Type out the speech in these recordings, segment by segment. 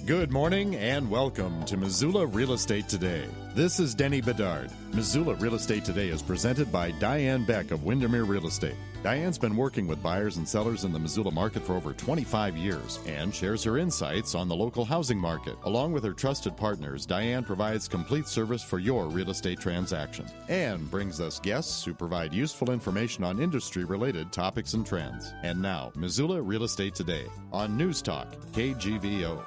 Good morning and welcome to Missoula Real Estate Today. This is Denny Bedard. Missoula Real Estate Today is presented by Diane Beck of Windermere Real Estate. Diane's been working with buyers and sellers in the Missoula market for over 25 years and shares her insights on the local housing market. Along with her trusted partners, Diane provides complete service for your real estate transaction and brings us guests who provide useful information on industry-related topics and trends. And now, Missoula Real Estate Today on News Talk, KGVO.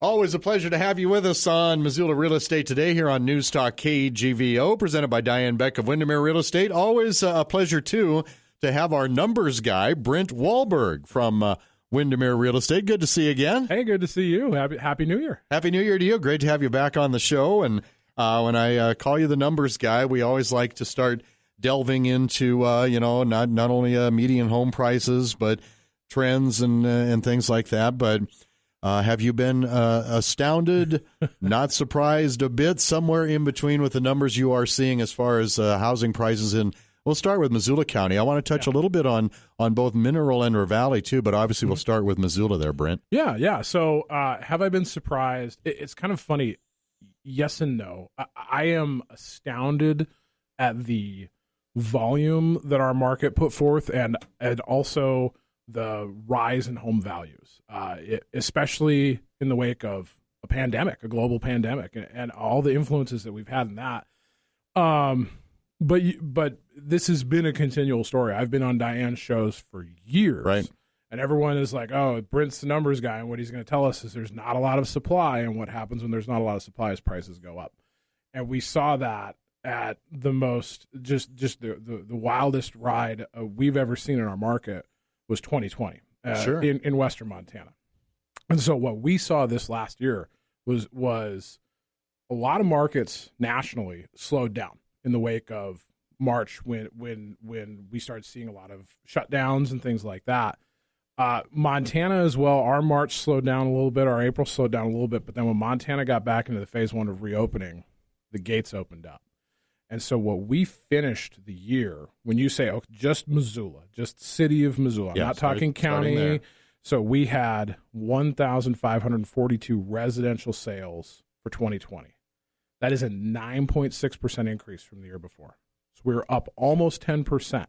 Always a pleasure to have you with us on Missoula Real Estate Today here on News Talk KGVO, presented by Diane Beck of Windermere Real Estate. Always a pleasure, too, to have our numbers guy, Brint Wahlberg from Windermere Real Estate. Good to see you again. Hey, good to see you. Happy New Year. Happy New Year to you. Great to have you back on the show. And when I call you the numbers guy, we always like to start delving into, not only median home prices, but trends and things like that. But have you been astounded, not surprised a bit, somewhere in between with the numbers you are seeing as far as housing prices in? We'll start with Missoula County. I want to touch a little bit on both Mineral and Ravalli, too, but obviously we'll start with Missoula there, Brent. Yeah. So have I been surprised? It's kind of funny. Yes and no. I am astounded at the volume that our market put forth and also the rise in home values, especially in the wake of a pandemic, a global pandemic, and all the influences that we've had in that. But this has been a continual story. I've been on Diane's shows for years, right? And everyone is like, "Oh, Brent's the numbers guy," and what he's going to tell us is there's not a lot of supply, and what happens when there's not a lot of supply is prices go up. And we saw that at the most, just the wildest ride we've ever seen in our market was 2020 in western Montana. And so what we saw this last year was a lot of markets nationally slowed down in the wake of March when we started seeing a lot of shutdowns and things like that. Montana as well, our March slowed down a little bit, our April slowed down a little bit, but then when Montana got back into the phase one of reopening, the gates opened up. And so what we finished the year, when you say, just Missoula, just city of Missoula, I'm not talking county. So we had 1,542 residential sales for 2020. That is a 9.6% increase from the year before. So we were up almost 10%.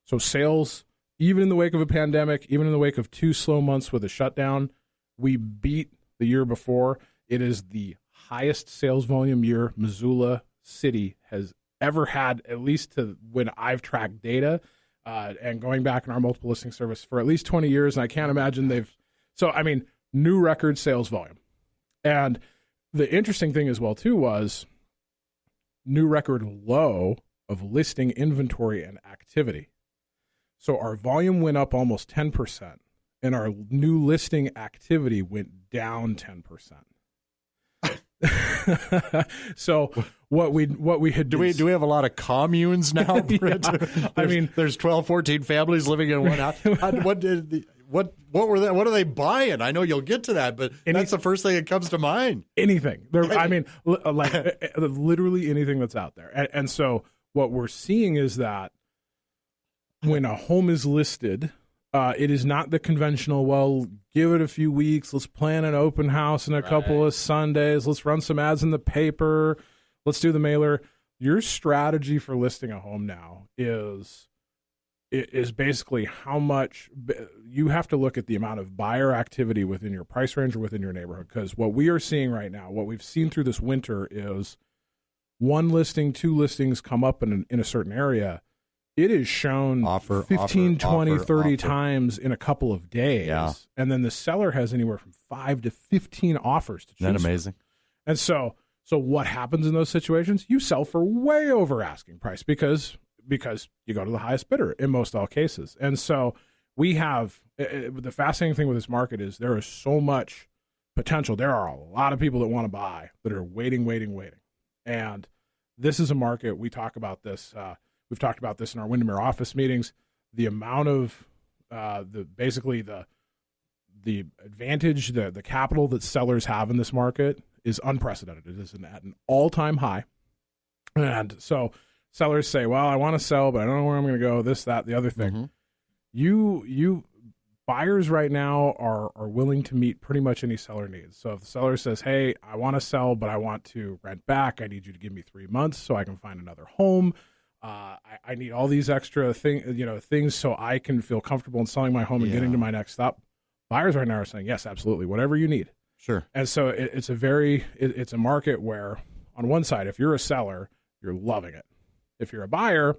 So sales, even in the wake of a pandemic, even in the wake of 2 slow months with a shutdown, we beat the year before. It is the highest sales volume year Missoula City has ever had, at least to when I've tracked data, and going back in our multiple listing service for at least 20 years. And I can't imagine new record sales volume. And the interesting thing as well, too, was new record low of listing inventory and activity. So our volume went up almost 10%, and our new listing activity went down 10%. So what we had do we have a lot of communes now? There's 12, 14 families living in one house. What are they buying? I know you'll get to that, but that's the first thing that comes to mind. Anything. Literally anything that's out there. And so what we're seeing is that when a home is listed, it is not the conventional, well, give it a few weeks, let's plan an open house in a couple of Sundays, let's run some ads in the paper, let's do the mailer. Your strategy for listing a home now is basically how much you have to look at the amount of buyer activity within your price range or within your neighborhood. Because what we are seeing right now, what we've seen through this winter is 1 listing, 2 listings come up in a certain area. It is shown 15, 20, 30 times in a couple of days. Yeah. And then the seller has anywhere from 5 to 15 offers to choose. Isn't that amazing? And so what happens in those situations? You sell for way over asking price because you go to the highest bidder in most all cases. And so we have the fascinating thing with this market is there is so much potential. There are a lot of people that want to buy that are waiting. And this is a market, we talk about this, we've talked about this in our Windermere office meetings. The amount of the advantage, the capital that sellers have in this market is unprecedented. It is at an all-time high. And so sellers say, well, I want to sell, but I don't know where I'm going to go, this, that, the other thing. Mm-hmm. You buyers right now are willing to meet pretty much any seller needs. So if the seller says, hey, I want to sell, but I want to rent back, I need you to give me 3 months so I can find another home. I need all these extra things so I can feel comfortable in selling my home and getting to my next stop. Buyers right now are saying, yes, absolutely, whatever you need. Sure. And so it's a market where on one side, if you're a seller, you're loving it. If you're a buyer,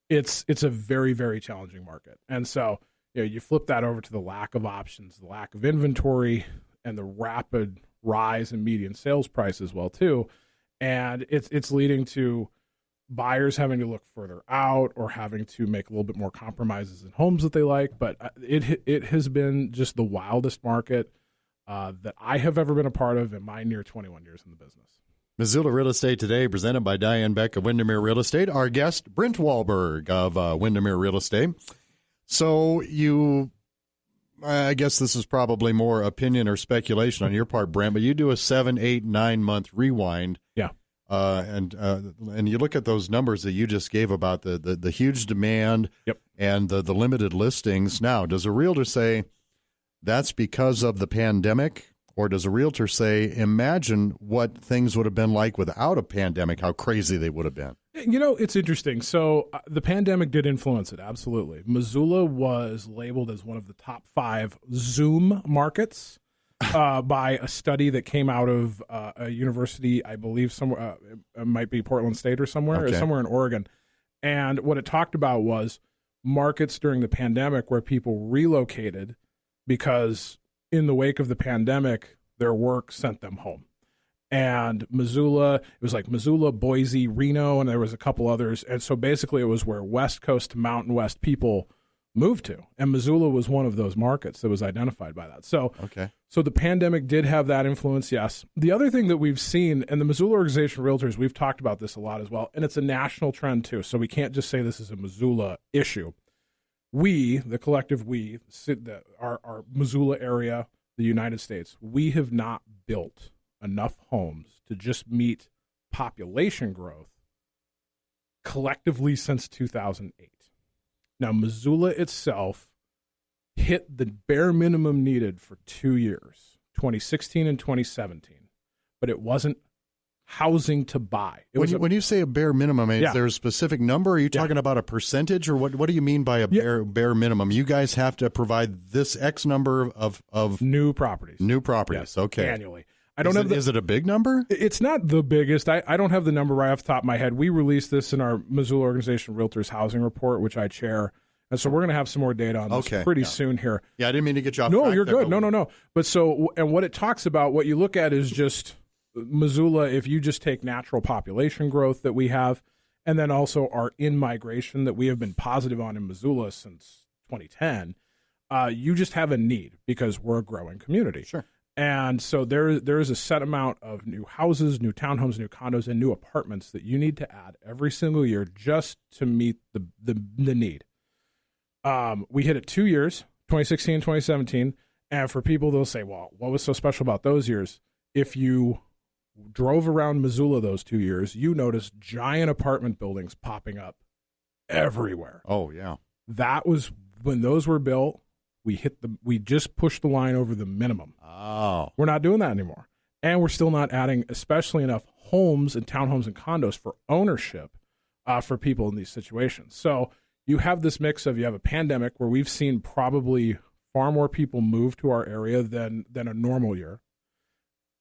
it's a very, very challenging market. And so you flip that over to the lack of options, the lack of inventory, and the rapid rise in median sales price as well too. And it's leading to buyers having to look further out or having to make a little bit more compromises in homes that they like. But it has been just the wildest market that I have ever been a part of in my near 21 years in the business. Missoula Real Estate Today, presented by Diane Beck of Windermere Real Estate. Our guest, Brint Wahlberg of Windermere Real Estate. So I guess this is probably more opinion or speculation on your part, Brent, but you do a 7, 8, 9 month rewind. Yeah. And you look at those numbers that you just gave about the huge demand and the limited listings. Now, does a realtor say that's because of the pandemic, or does a realtor say, imagine what things would have been like without a pandemic, how crazy they would have been? It's interesting. So the pandemic did influence it, absolutely. Missoula was labeled as one of the top 5 Zoom markets by a study that came out of a university, I believe, somewhere, it might be Portland State or somewhere, or somewhere in Oregon. And what it talked about was markets during the pandemic where people relocated because in the wake of the pandemic, their work sent them home. And Missoula, it was like Missoula, Boise, Reno, and there was a couple others. And so basically it was where West Coast to Mountain West people moved to. And Missoula was one of those markets that was identified by that. So the pandemic did have that influence, yes. The other thing that we've seen, and the Missoula Organization of Realtors, we've talked about this a lot as well, and it's a national trend too. So we can't just say this is a Missoula issue. We, the collective we, our Missoula area, the United States, we have not built enough homes to just meet population growth collectively since 2008. Now, Missoula itself hit the bare minimum needed for 2 years, 2016 and 2017, but it wasn't housing to buy. When you say a bare minimum, is there a specific number? Are you talking about a percentage, or what do you mean by a bare minimum? You guys have to provide this X number of new properties. Yes, okay. Annually. I don't have is it a big number? It's not the biggest. I don't have the number right off the top of my head. We released this in our Missoula Organization of Realtors Housing Report, which I chair. And so we're going to have some more data on this pretty soon here. Yeah, I didn't mean to get you off track. No, you're good. No. But and what it talks about, what you look at is just Missoula, if you just take natural population growth that we have, and then also our in-migration that we have been positive on in Missoula since 2010, you just have a need because we're a growing community. Sure. And so there is a set amount of new houses, new townhomes, new condos, and new apartments that you need to add every single year just to meet the need. We hit it 2 years, 2016 and 2017, and for people, they'll say, well, what was so special about those years? If you drove around Missoula those 2 years, you noticed giant apartment buildings popping up everywhere. Oh, yeah. That was when those were built. We just pushed the line over the minimum. Oh. We're not doing that anymore. And we're still not adding especially enough homes and townhomes and condos for ownership for people in these situations. So you have this mix of, you have a pandemic where we've seen probably far more people move to our area than a normal year.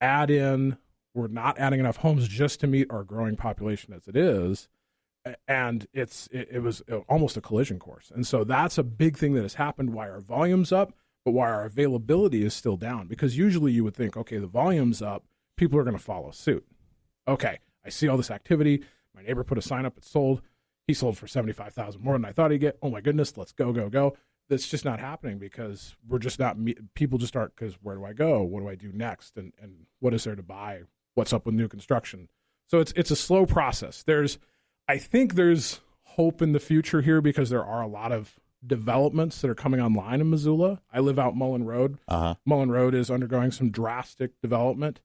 Add in, we're not adding enough homes just to meet our growing population as it is. And it was almost a collision course. And so that's a big thing that has happened, why our volume's up, but why our availability is still down. Because usually you would think, okay, the volume's up, people are going to follow suit. Okay, I see all this activity. My neighbor put a sign up, it's sold. He sold for $75,000 more than I thought he'd get. Oh my goodness, let's go. That's just not happening because we're just not, people just aren't, because where do I go? What do I do next? And what is there to buy? What's up with new construction? So it's a slow process. I think there's hope in the future here because there are a lot of developments that are coming online in Missoula. I live out Mullen Road. Mullen Road is undergoing some drastic development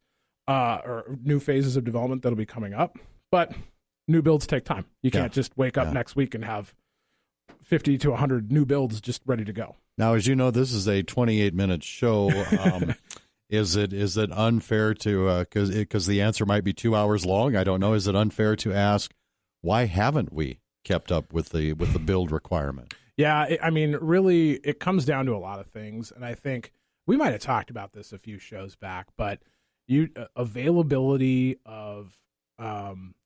or new phases of development that'll be coming up. But new builds take time. You can't just wake up next week and have 50 to 100 new builds just ready to go. Now, as you know, this is a 28-minute show. Is it unfair to because the answer might be 2 hours long? I don't know. Is it unfair to ask why haven't we kept up with the build requirement? Yeah, I mean, really, it comes down to a lot of things, and I think we might have talked about this a few shows back, but availability of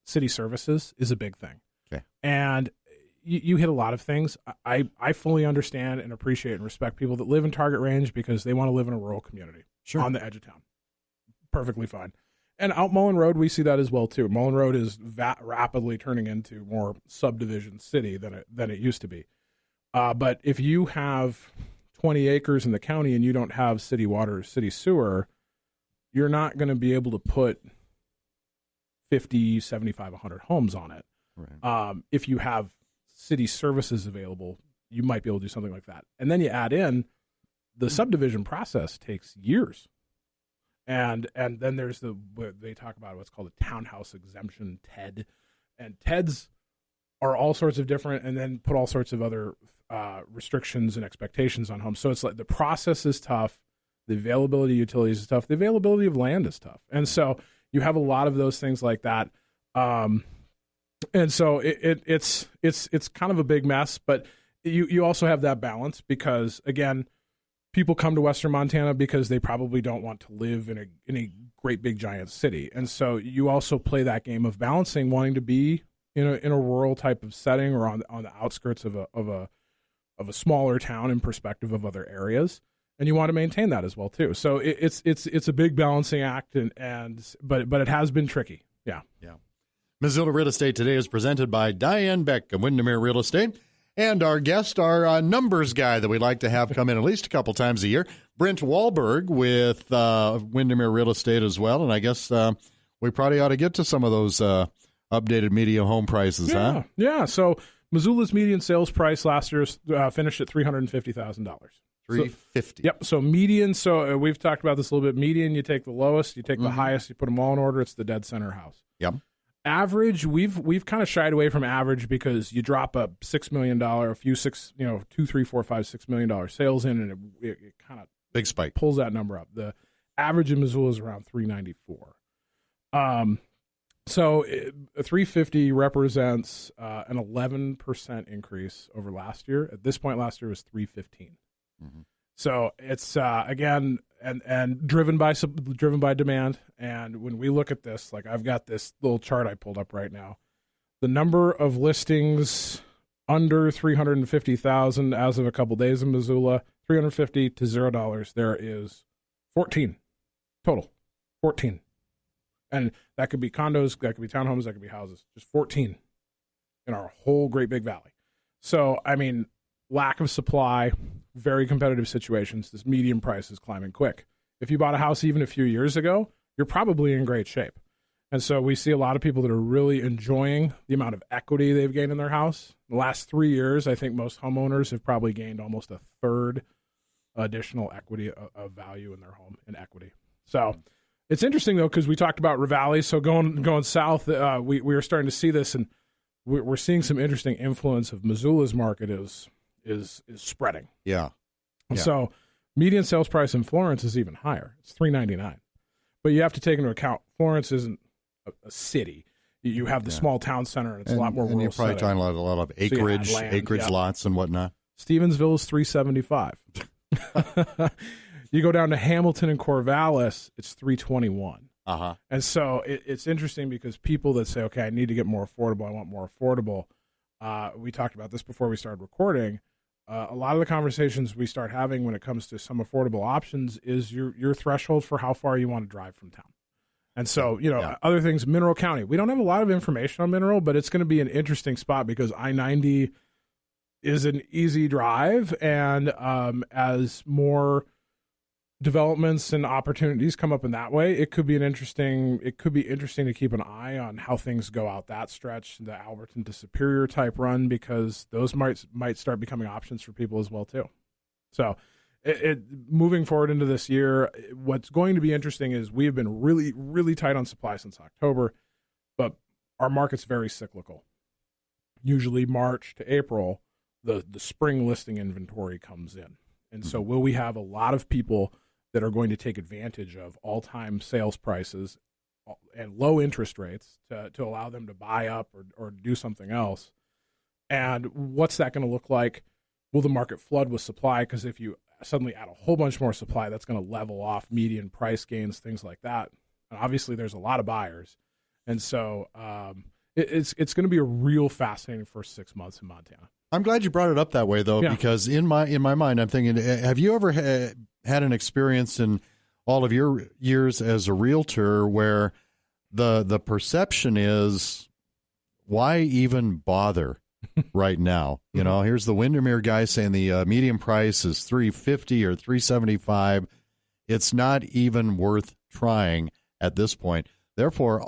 city services is a big thing. Okay, and you hit a lot of things. I fully understand and appreciate and respect people that live in target range because they want to live in a rural community on the edge of town. Perfectly fine. And out Mullen Road, we see that as well too. Mullen Road is rapidly turning into more subdivision city than it used to be. But if you have 20 acres in the county and you don't have city water or city sewer, you're not going to be able to put 50, 75, 100 homes on it. Right. If you have city services available, you might be able to do something like that. And then you add in the subdivision process takes years. And then there's they talk about what's called a townhouse exemption, TED. And TEDs are all sorts of different and then put all sorts of other restrictions and expectations on homes. So it's like the process is tough. The availability of utilities is tough. The availability of land is tough. And so you have a lot of those things like that. And so it's kind of a big mess, but you also have that balance because, again, people come to Western Montana because they probably don't want to live in a great big giant city. And so you also play that game of balancing wanting to be in a rural type of setting or on the outskirts of a smaller town in perspective of other areas. And you want to maintain that as well too. So it's a big balancing act but it has been tricky. Yeah. Yeah. Missoula Real Estate today is presented by Diane Beck of Windermere Real Estate. And our guest, our numbers guy that we like to have come in at least a couple times a year, Brint Wahlberg with Windermere Real Estate as well. And I guess we probably ought to get to some of those updated median home prices, huh? Yeah. So Missoula's median sales price last year finished at $350,000. $350,000. Yep. So median. So we've talked about this a little bit. Median, you take the lowest, you take the highest, you put them all in order. It's the dead center house. Yep. Average, we've kind of shied away from average because you drop a $6 million, a few $2, $3, $4, $5, $6 million sales in, and it kind of big spike pulls that number up. The average in Missoula is around 394. So 350 represents an 11% increase over last year. At this point, last year was 315. Mm-hmm. So it's again and driven by demand. And when we look at this, like I've got this little chart I pulled up right now, the number of listings under 350,000 as of a couple days in Missoula, 350 to $0. There is 14 total, 14, and that could be condos, that could be townhomes, that could be houses, just 14 in our whole Great Big Valley. So I mean, lack of supply. Very competitive situations. This median price is climbing quick. If you bought a house even a few years ago, you're probably in great shape. And so we see a lot of people that are really enjoying the amount of equity they've gained in their house. The last 3 years, I think most homeowners have probably gained almost a third additional equity of value in their home in equity. So it's interesting, though, because we talked about Ravalli. So going south, we are starting to see this, and we're seeing some interesting influence of Missoula's market is spreading. Yeah. So median sales price in Florence is even higher. It's $399. But you have to take into account Florence isn't a city. You have the small town center, and it's a lot more rural. And you're probably talking a lot of acreage lots and whatnot. Stevensville is $375. You go down to Hamilton and Corvallis, it's $321. Uh-huh. And so it's interesting because people that say, okay, I need to get more affordable, I want more affordable. We talked about this before we started recording. A lot of the conversations we start having when it comes to some affordable options is your threshold for how far you want to drive from town. And so, other things, Mineral County. We don't have a lot of information on Mineral, but it's going to be an interesting spot because I-90 is an easy drive. And as more developments and opportunities come up in that way, it could be interesting to keep an eye on how things go out that stretch, the Alberton to Superior type run, because those might start becoming options for people as well too. So moving forward into this year, what's going to be interesting is we have been really, really tight on supply since October, but our market's very cyclical. Usually March to April, the spring listing inventory comes in. And so will we have a lot of people that are going to take advantage of all-time sales prices and low interest rates to allow them to buy up or do something else? And what's that going to look like? Will the market flood with supply? Because if you suddenly add a whole bunch more supply, that's going to level off median price gains, things like that. And obviously, there's a lot of buyers. And so it's going to be a real fascinating first 6 months in Montana. I'm glad you brought it up that way, though, because in my mind, I'm thinking, have you ever had an experience in all of your years as a realtor where the perception is, why even bother right now? You know, here's the Windermere guy saying the median price is $350 or $375. It's not even worth trying at this point. Therefore,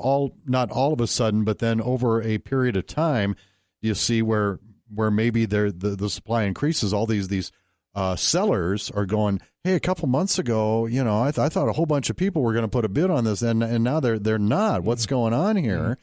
not all of a sudden, but then over a period of time, you see where maybe the supply increases. All these sellers are going, hey, a couple months ago, you know, I thought a whole bunch of people were going to put a bid on this, and now they're not. What's going on here?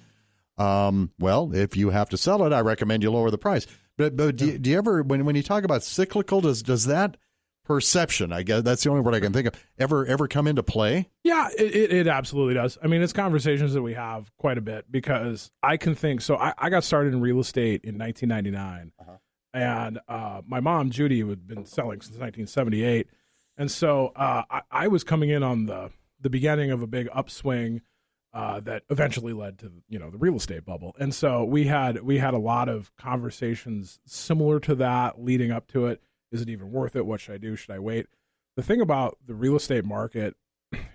Well, if you have to sell it, I recommend you lower the price. But do you ever, when you talk about cyclical, does that perception, I guess that's the only word I can think of, ever come into play? Yeah, it absolutely does. I mean, it's conversations that we have quite a bit, because I can think, so I got started in real estate in 1999, and my mom, Judy, had been selling since 1978. And so I was coming in on the beginning of a big upswing that eventually led to, you know, the real estate bubble. And so we had a lot of conversations similar to that leading up to it. Is it even worth it? What should I do? Should I wait? The thing about the real estate market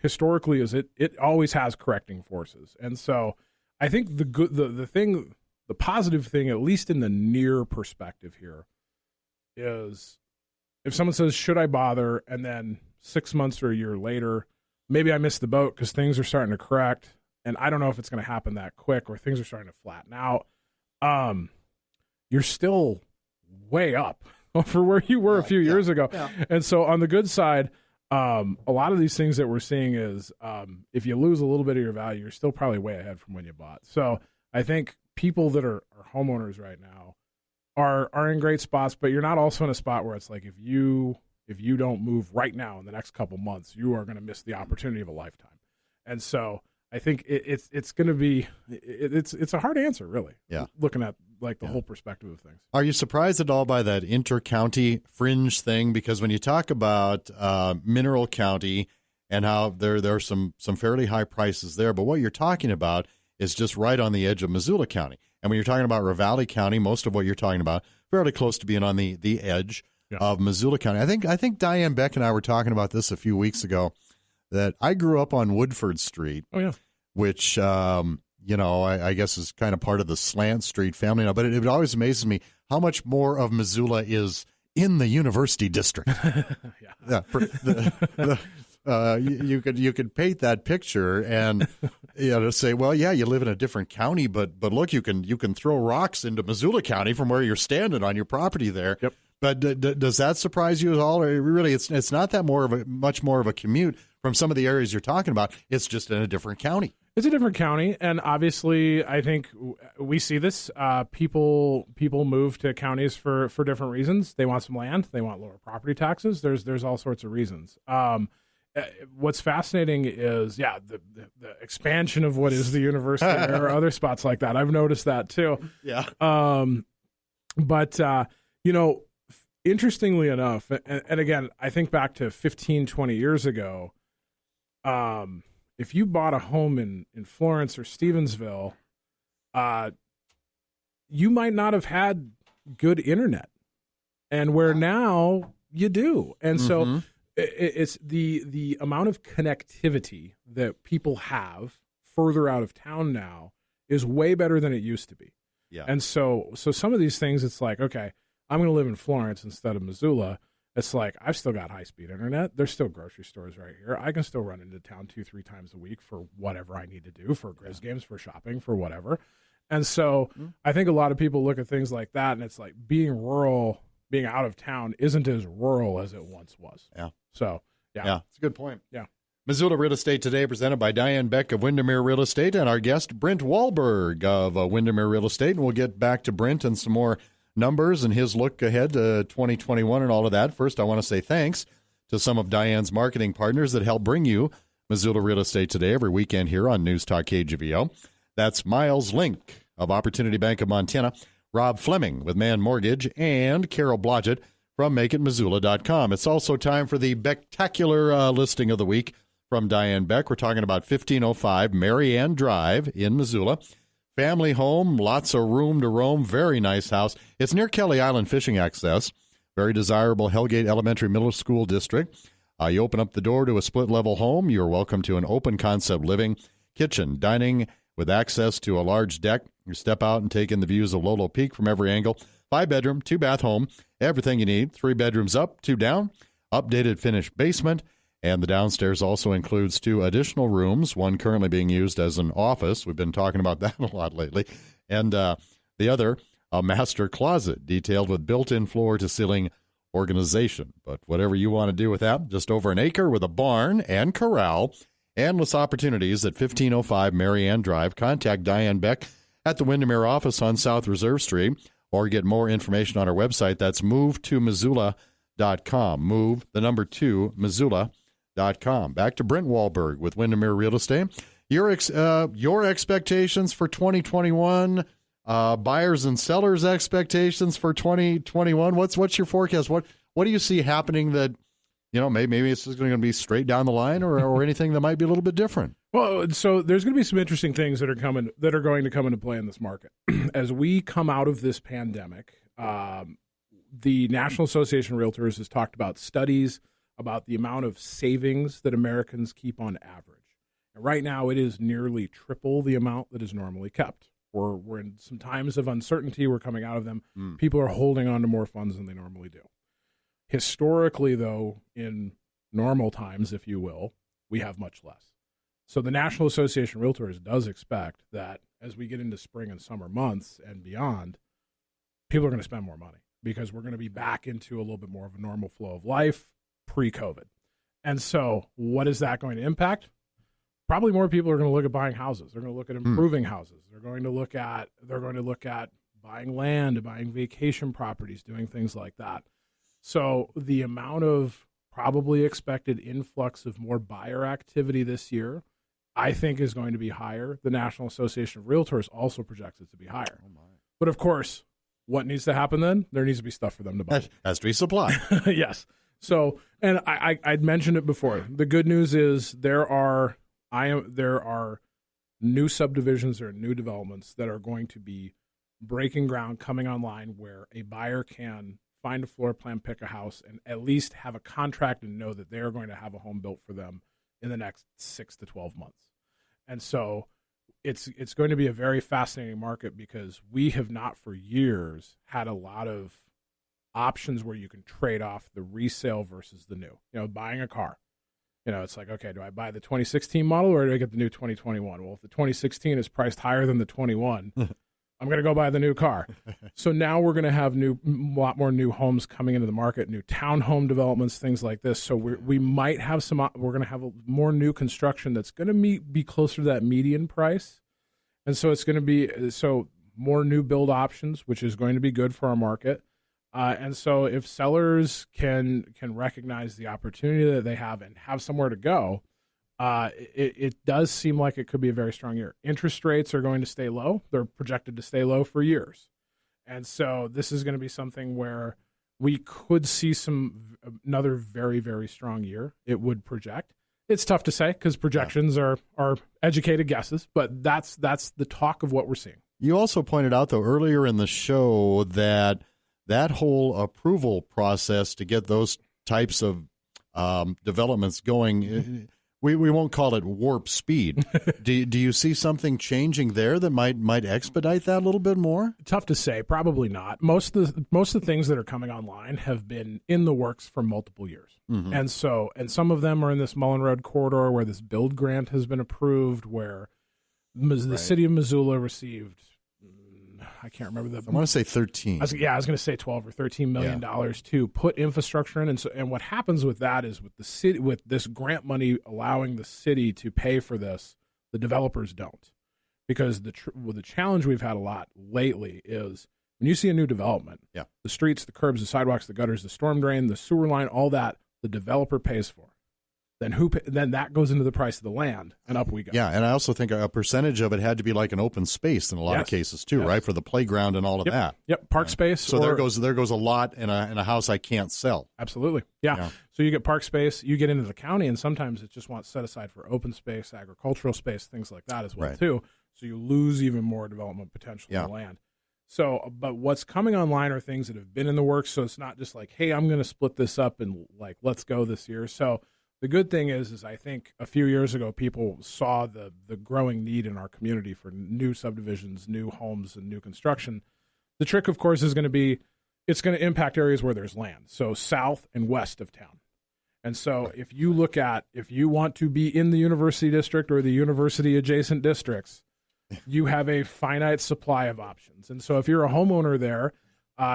historically is it always has correcting forces. And so I think the positive thing, at least in the near perspective here, is if someone says, should I bother? And then 6 months or a year later, maybe I missed the boat because things are starting to correct, and I don't know if it's going to happen that quick, or things are starting to flatten out. You're still way up for where you were a few years ago. Yeah. And so on the good side, a lot of these things that we're seeing is if you lose a little bit of your value, you're still probably way ahead from when you bought. So I think people that are homeowners right now are in great spots, but you're not also in a spot where it's like if you don't move right now in the next couple months, you are going to miss the opportunity of a lifetime. And so I think it's going to be it's a hard answer, really. Yeah, looking at like the whole perspective of things. Are you surprised at all by that inter-county fringe thing? Because when you talk about Mineral County and how there are some fairly high prices there, but what you're talking about is just right on the edge of Missoula County. And when you're talking about Ravalli County, most of what you're talking about fairly close to being on the edge of Missoula County. I think Diane Beck and I were talking about this a few weeks ago, that I grew up on Woodford Street, which, I guess is kind of part of the Slant Street family now. But it always amazes me how much more of Missoula is in the University District. You could paint that picture and say, well, yeah, you live in a different county, but look, you can throw rocks into Missoula County from where you're standing on your property there. Yep. But does that surprise you at all? Or really, it's not that much more of a commute from some of the areas you're talking about. It's just in a different county. It's a different county, and obviously, I think we see this. People move to counties for different reasons. They want some land. They want lower property taxes. There's all sorts of reasons. What's fascinating is, the expansion of what is the university. There are other spots like that. I've noticed that too. Yeah. But interestingly enough, and again, I think back to 15, 20 years ago, if you bought a home in Florence or Stevensville, you might not have had good internet, and where now you do. And so it's the amount of connectivity that people have further out of town now is way better than it used to be. Yeah. And so some of these things, it's like, okay, I'm going to live in Florence instead of Missoula. It's like, I've still got high-speed internet. There's still grocery stores right here. I can still run into town 2-3 times a week for whatever I need to do, for Grizz games, for shopping, for whatever. And so I think a lot of people look at things like that, and it's like being rural, being out of town isn't as rural as it once was. Yeah. So, yeah, it's a good point. Yeah. Missoula Real Estate Today, presented by Diane Beck of Windermere Real estate, and our guest, Brint Wahlberg of Windermere Real Estate. And we'll get back to Brint and some more numbers and his look ahead to 2021 and all of that. First, I want to say thanks to some of Diane's marketing partners that help bring you Missoula Real Estate Today every weekend here on News Talk KGVO. That's Miles Link of Opportunity Bank of Montana, Rob Fleming with Man Mortgage, and Carol Blodgett from MakeItMissoula.com. It's also time for the spectacular listing of the week from Diane Beck. We're talking about 1505 Marianne Drive in Missoula. Family home, lots of room to roam, very nice house. It's near Kelly Island Fishing Access, very desirable Hellgate Elementary Middle School district. You open up the door to a split-level home. You're welcome to an open-concept living, kitchen, dining with access to a large deck. You step out and take in the views of Lolo Peak from every angle. 5-bedroom, 2-bath home, everything you need. 3 bedrooms up, 2 down, updated finished basement, and the downstairs also includes 2 additional rooms, one currently being used as an office. We've been talking about that a lot lately. And the other, a master closet detailed with built-in floor-to-ceiling organization. But whatever you want to do with that, just over an acre with a barn and corral, endless opportunities at 1505 Marianne Drive. Contact Diane Beck at the Windermere office on South Reserve Street, or get more information on our website. That's move2missoula.com. Move, the number 2, Missoula.com. Back to Brint Wahlberg with Windermere Real Estate. Your expectations for 2021, buyers and sellers' expectations for 2021. What's your forecast? What do you see happening that, maybe it's just going to be straight down the line, or anything that might be a little bit different? Well, so there's going to be some interesting things that are going to come into play in this market as we come out of this pandemic. The National Association of Realtors has talked about studies about the amount of savings that Americans keep on average. And right now, it is nearly triple the amount that is normally kept. We're in some times of uncertainty. We're coming out of them. People are holding on to more funds than they normally do. Historically, though, in normal times, if you will, we have much less. So the National Association of Realtors does expect that as we get into spring and summer months and beyond, people are going to spend more money because we're going to be back into a little bit more of a normal flow of life pre-COVID. And so what is that going to impact? Probably more people are going to look at buying houses. They're going to look at improving houses. They're going to look at buying land, buying vacation properties, doing things like that. So the amount of probably expected influx of more buyer activity this year, I think, is going to be higher. The National Association of Realtors also projects it to be higher. Oh my. But of course, what needs to happen then? There needs to be stuff for them to buy. Has to be supply. Yes. So, and I'd mentioned it before. The good news is there are new subdivisions or new developments that are going to be breaking ground, coming online, where a buyer can find a floor plan, pick a house, and at least have a contract and know that they're going to have a home built for them in the next 6 to 12 months. And so it's going to be a very fascinating market because we have not for years had a lot of options where you can trade off the resale versus the new. Buying a car. It's like, okay, do I buy the 2016 model or do I get the new 2021? Well, if the 2016 is priced higher than the 21, I'm going to go buy the new car. So now we're going to have a lot more new homes coming into the market, new townhome developments, things like this. So we might have we're going to have more new construction that's going to be closer to that median price. And so it's going to be more new build options, which is going to be good for our market. And so if sellers can recognize the opportunity that they have and have somewhere to go, it does seem like it could be a very strong year. Interest rates are going to stay low. They're projected to stay low for years. And so this is going to be something where we could see another very, very strong year. It would project. It's tough to say because projections are educated guesses, but that's the talk of what we're seeing. You also pointed out, though, earlier in the show that whole approval process to get those types of developments going, we won't call it warp speed. Do you see something changing there that might expedite that a little bit more? Tough to say. Probably not. Most of the things that are coming online have been in the works for multiple years. Mm-hmm. And some of them are in this Mullen Road corridor where this build grant has been approved, where the city of Missoula received, I can't remember I want to say 13. I was going to say 12 or 13 million dollars to put infrastructure in, and what happens with that is with the city, with this grant money allowing the city to pay for this, the developers don't, because the challenge we've had a lot lately is When you see a new development, Yeah. the streets, the curbs, the sidewalks, the gutters, the storm drain, the sewer line, all that, the developer pays for. Then that goes into the price of the land, and up we go. Yeah, and I also think a percentage of it had to be like an open space in a lot of cases too, right? For the playground and all of that. Yep, park space. So there goes a lot in a house I can't sell. Absolutely. Yeah. So you get park space, you get into the county, and sometimes it just wants set aside for open space, agricultural space, things like that as well too. So you lose even more development potential in the land. So, but what's coming online are things that have been in the works. So it's not just like, hey, I'm going to split this up and like, let's go this year. So the good thing is I think a few years ago, people saw the growing need in our community for new subdivisions, new homes, and new construction. The trick, of course, is going to be, it's going to impact areas where there's land. So south and west of town. And so if you want to be in the university district or the university adjacent districts, you have a finite supply of options. And so if you're a homeowner there,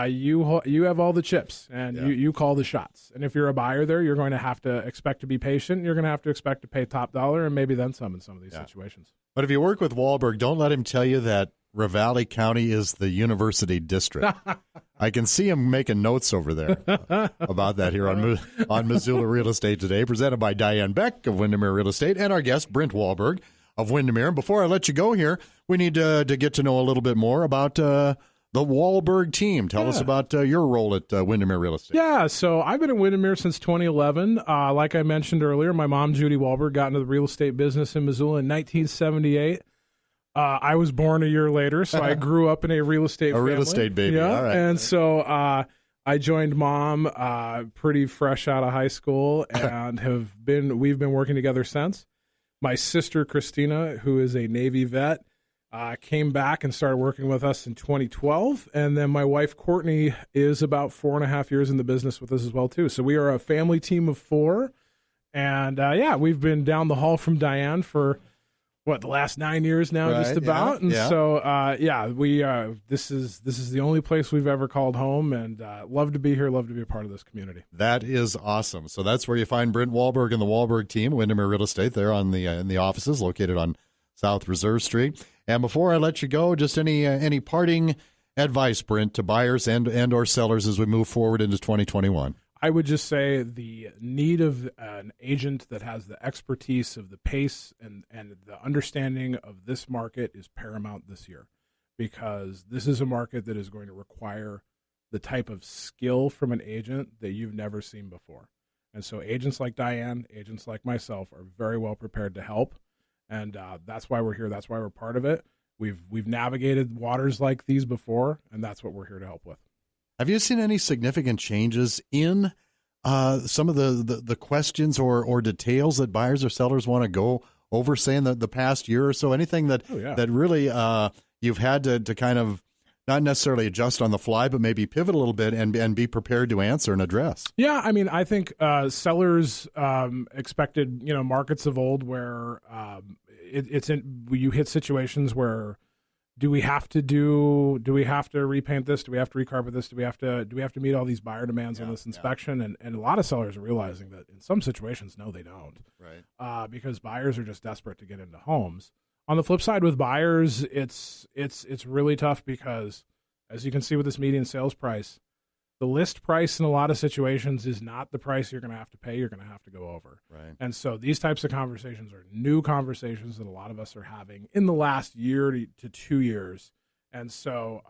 you have all the chips, and you call the shots. And if you're a buyer there, you're going to have to expect to be patient. You're going to have to expect to pay top dollar, and maybe then some in some of these situations. But if you work with Wahlberg, don't let him tell you that Ravalli County is the university district. I can see him making notes over there about that here on Missoula Real Estate Today, presented by Diane Beck of Windermere Real Estate and our guest, Brint Wahlberg of Windermere. Before I let you go here, we need to get to know a little bit more about the Wahlberg team. Tell us about your role at Windermere Real Estate. Yeah, so I've been at Windermere since 2011. Like I mentioned earlier, my mom, Judy Wahlberg, got into the real estate business in Missoula in 1978. I was born a year later, so I grew up in a real estate family. Real estate baby, yeah. All right. And so I joined Mom pretty fresh out of high school, and we've been working together since. My sister, Christina, who is a Navy vet, came back and started working with us in 2012. And then my wife, Courtney, is about 4.5 years in the business with us as well, too. So we are a family team of 4. And, we've been down the hall from Diane for, the last 9 years now, just about. And so, this is the only place we've ever called home, and love to be here, love to be a part of this community. That is awesome. So that's where you find Brint Wahlberg and the Wahlberg team, Windermere Real Estate. They're on in the offices located on South Reserve Street. And before I let you go, just any parting advice, Brint, to buyers and or sellers as we move forward into 2021? I would just say the need of an agent that has the expertise of the pace and the understanding of this market is paramount this year, because this is a market that is going to require the type of skill from an agent that you've never seen before. And so agents like Diane, agents like myself are very well prepared to help. And that's why we're here. That's why we're part of it. We've navigated waters like these before, and that's what we're here to help with. Have you seen any significant changes in some of the questions or details that buyers or sellers want to go over, say, in the past year or so? Anything that really you've had to kind of not necessarily adjust on the fly, but maybe pivot a little bit and be prepared to answer and address? Yeah, I mean, I think sellers expected, markets of old where you hit situations where do we have to repaint this? Do we have to recarpet this? Do we have to meet all these buyer demands on this inspection? Yeah. And a lot of sellers are realizing that in some situations, no, they don't. Right. Because buyers are just desperate to get into homes. On the flip side, with buyers, it's really tough because, as you can see with this median sales price, the list price in a lot of situations is not the price you're going to have to pay. You're going to have to go over. Right. And so these types of conversations are new conversations that a lot of us are having in the last year to 2 years. And so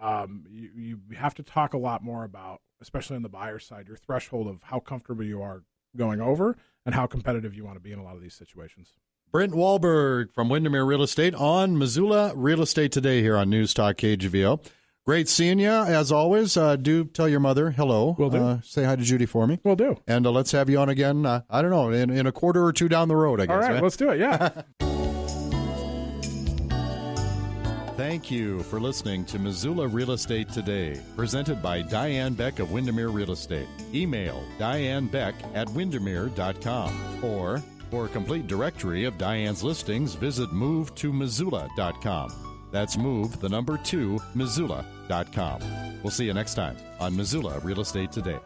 you have to talk a lot more about, especially on the buyer side, your threshold of how comfortable you are going over and how competitive you want to be in a lot of these situations. Brint Wahlberg from Windermere Real Estate on Missoula Real Estate Today here on News Talk KGVO. Great seeing you, as always. Do tell your mother hello. Will do. Say hi to Judy for me. Will do. And let's have you on again, I don't know, in a quarter or two down the road, I guess. All right, let's do it, yeah. Thank you for listening to Missoula Real Estate Today, presented by Diane Beck of Windermere Real Estate. Email dianebeck@windermere.com, or for a complete directory of Diane's listings, visit movetomissoula.com. That's move2, Missoula.com. We'll see you next time on Missoula Real Estate Today.